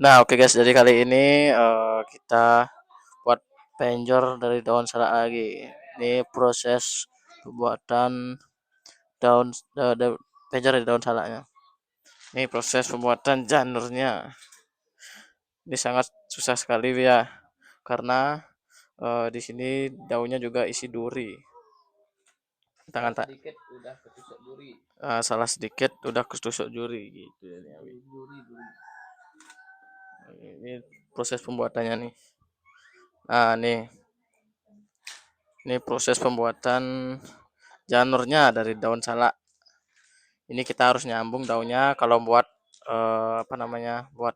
Nah, oke guys, jadi kali ini kita buat penjor dari daun salak lagi. Ini proses pembuatan daun penjor dari daun salaknya. Ini proses pembuatan janurnya. Ini sangat susah sekali ya, karena di sini daunnya juga isi duri. Tangan tak Sedikit udah ketusuk duri. salah sedikit udah ketusuk juri gitu ya. Duri. Ini proses pembuatannya nih. Nah, ini proses pembuatan janurnya dari daun salak. Ini kita harus nyambung daunnya kalau buat buat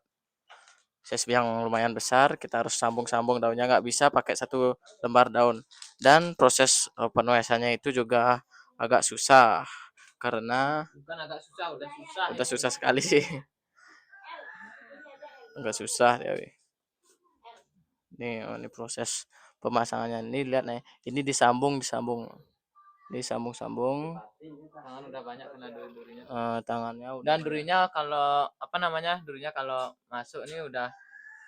size yang lumayan besar, kita harus sambung-sambung daunnya, nggak bisa pakai satu lembar daun. Dan proses penuesannya itu juga agak susah karena Bukan agak susah, udah susah udah ini. susah sekali sih. Agak susah ya. Ini proses pemasangannya. Ini lihat nih, ini disambung, disambung-sambung. Tangan udah banyak kena duri-durinya. Tangannya udah Dan banyak. durinya kalau apa namanya? Durinya kalau masuk ini udah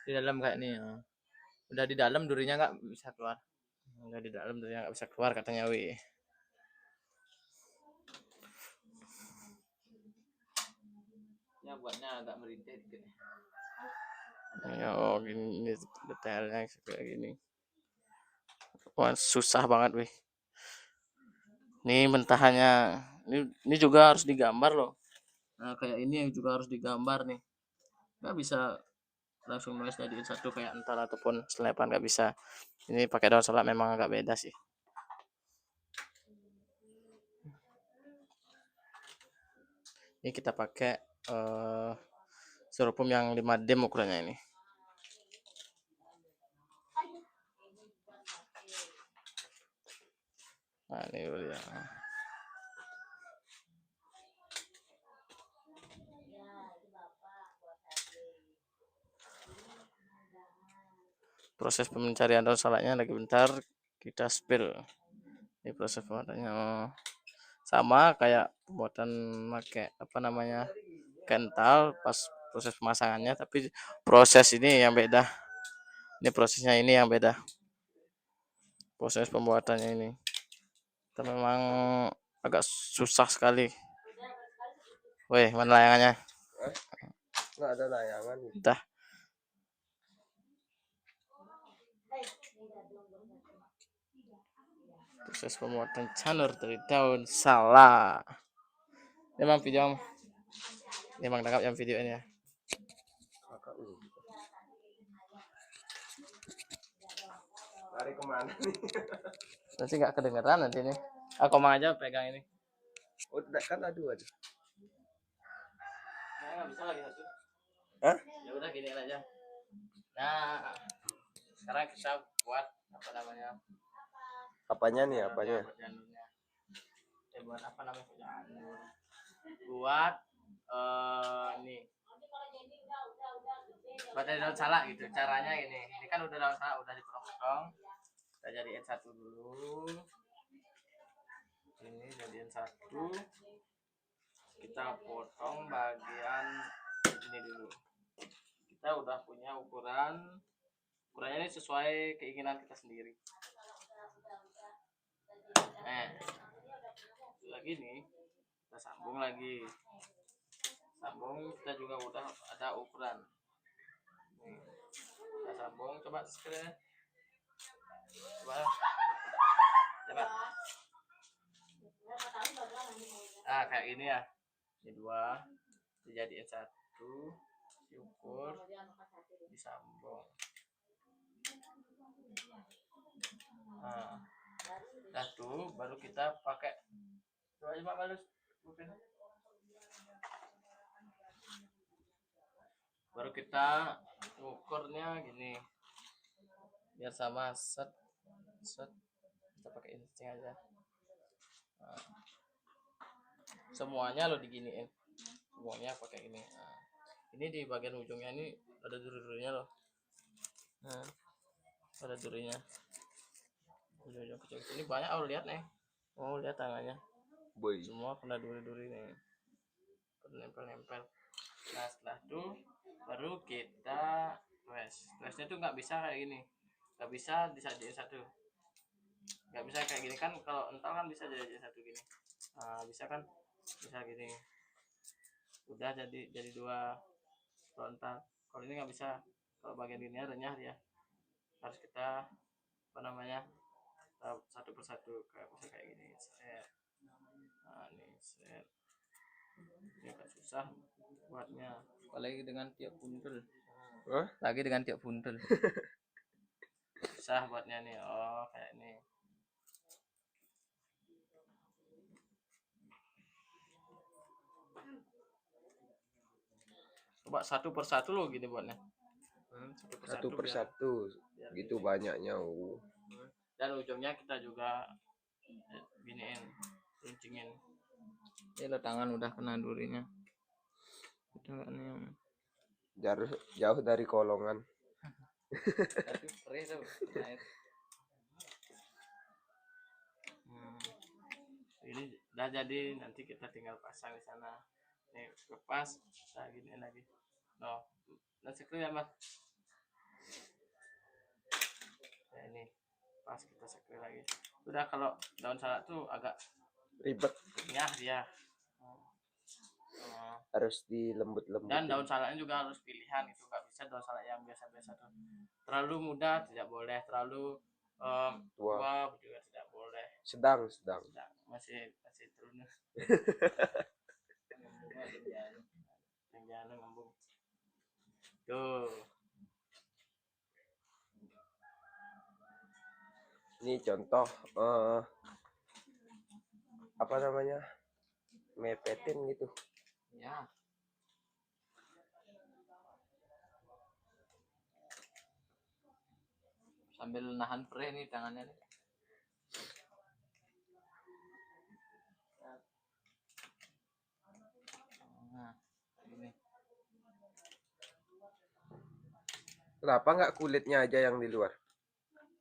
di dalam kayak nih. Udah di dalam durinya nggak bisa keluar. Udah di dalam dia nggak bisa keluar katanya wi. Ya buatnya agak merintih dikit. Ya, oh gini ini detailnya kayak gini. Wah, susah banget wih. Nih mentahannya. Ini juga harus digambar loh. Nah, kayak ini yang juga harus digambar nih. Nggak bisa langsung nulis jadiin satu kayak entar ataupun selepan, nggak bisa. Ini pakai daun salak memang agak beda sih. Ini kita pakai styrofoam yang 5D ukurannya ini. Nah, ini dia. Proses pencarian daun salaknya lagi bentar kita spill. Ini proses pembuatannya sama kayak pembuatan pakai kental pas proses pemasangannya, tapi proses ini yang beda. Ini prosesnya ini yang beda. Proses pembuatannya ini. Itu memang agak susah sekali. Weh, mana layangannya? Nggak ada layangan. Dah. Proses pembuatan janur dari daun salak. Memang video, memang tangkap yang video ini ya. Lari kemana nih? Nanti nggak kedengeran nanti nih. Aku mau aja pegang ini. Oh, kan aduh. Nah, nggak bisa lagi satu. Hah? Ya udah gini aja. Nah, sekarang kita buat Apanya nih, apanya? buat janurnya. Buat apa namanya janur? Buat nih. Buat dari daun salak gitu. Caranya ini. Ini kan udah daun salak udah dipotong-potong. Kita jadiin satu dulu. Ini jadiin satu. Kita potong bagian ini dulu. Kita udah punya ukurannya ini sesuai keinginan kita sendiri. Lagi nih kita sambung lagi, kita juga udah ada ukuran nih. Kita sambung, coba sekalian, coba kayak gini ya, ini dua dijadiin satu, diukur, disambung. Nah tuh baru kita pakai, coba balus, baru kita ukurnya gini biar sama, set kita pakai insting aja. Semuanya lo diginiin, semuanya pakai ini. Ini di bagian ujungnya ini ada duri-durinya loh. Ada durinya, ujung kecil ini banyak. Lihat nih, lihat tangannya. Boy. Semua kena duri-duri nih, nempel-nempel. Nah setelah itu baru kita tuesnya tuh nggak bisa kayak gini, nggak bisa disajiin satu, nggak bisa kayak gini kan. Kalau ental kan bisa jadi satu gini, nah, bisa kan, bisa gini, udah jadi dua frontal. Kalau ini nggak bisa, kalau bagian ini renyah ya, harus kita apa namanya, satu persatu kayak gini set. Nah ini set, ini agak susah buatnya, apalagi dengan tiap puntul. Lagi dengan tiap puntul susah buatnya nih. Oh kayak ini, coba satu persatu loh gini buatnya. Satu persatu biar gitu gini. banyaknya. Dan ujungnya kita juga giniin, runcingin. Ini lo tangan udah kena durinya, udah nih Jauh dari kolongan. tapi perih tuh air. Ini udah jadi, nanti kita tinggal pasang di sana. Nih lepas, kita gini lagi. No, nasi sekali ya mas. Nah ini pas kita sekali lagi. Udah, kalau daun salak tuh agak Ribet, renyah dia. harus dilembut-lembutin. Dan daun salaknya juga harus pilihan, itu nggak bisa daun salak yang biasa-biasa tuh. Terlalu muda tidak boleh, terlalu tua juga tidak boleh. Sedang. Masih turun. Yang jangan ngembung. Tuh. Ini contoh apa namanya, mepetin gitu. Ya. Sambil nahan perih nih tangannya nih. Nah, ini. Kenapa nggak kulitnya aja yang di luar?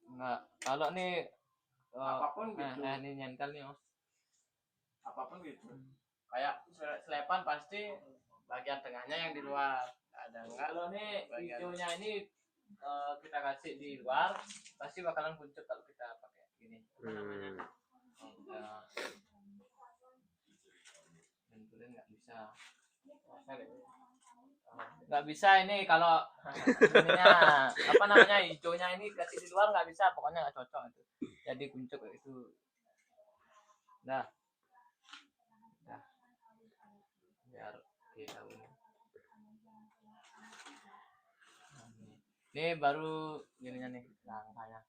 Enggak, kalau nih apapun gitu. Nah, ini nyentel nih, Mas. Apapun gitu. Kayak selepan pasti bagian tengahnya yang di luar. Ada enggak? Kalau nih hijaunya ini kita kasih di luar, pasti bakalan pucuk kalau kita pakai gini. Benturin nggak bisa. Nggak bisa ini kalau ininya apa namanya, hijaunya ini kasih di luar nggak bisa, pokoknya nggak cocok itu. Jadi kuncuk itu. Nah, biar kita ini baru gininya nih langkahnya.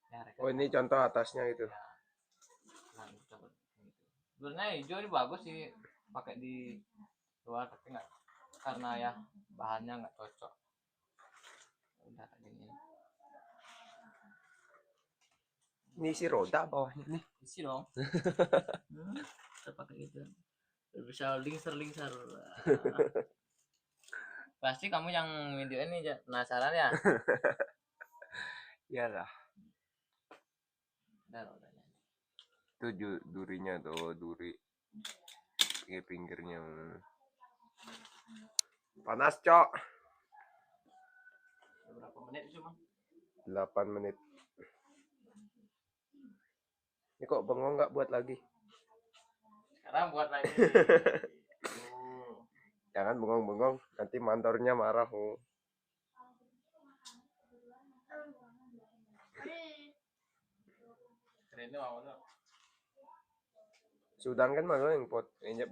Ya, Oh ini contoh atasnya itu. Ya. Nah, sebenarnya hijau ini bagus sih pakai di luar, tapi nggak, karena ya bahannya nggak cocok. Udah kayak gini. Ini isi roda bawahnya nih. Isi dong. Kita pakai itu. Bisa lingser. Pasti kamu yang video ini penasaran ya? Iyalah. Udah rodanya. Itu durinya tuh, duri pinggirnya. Panas, Cok. Berapa menit cuma? 8 menit. Ini kok bengong nggak buat lagi? Sekarang buat lagi. Jangan bengong-bengong, nanti mantornya marah. Keren tuh mau tuh. Sudan kan malu yang pot, injek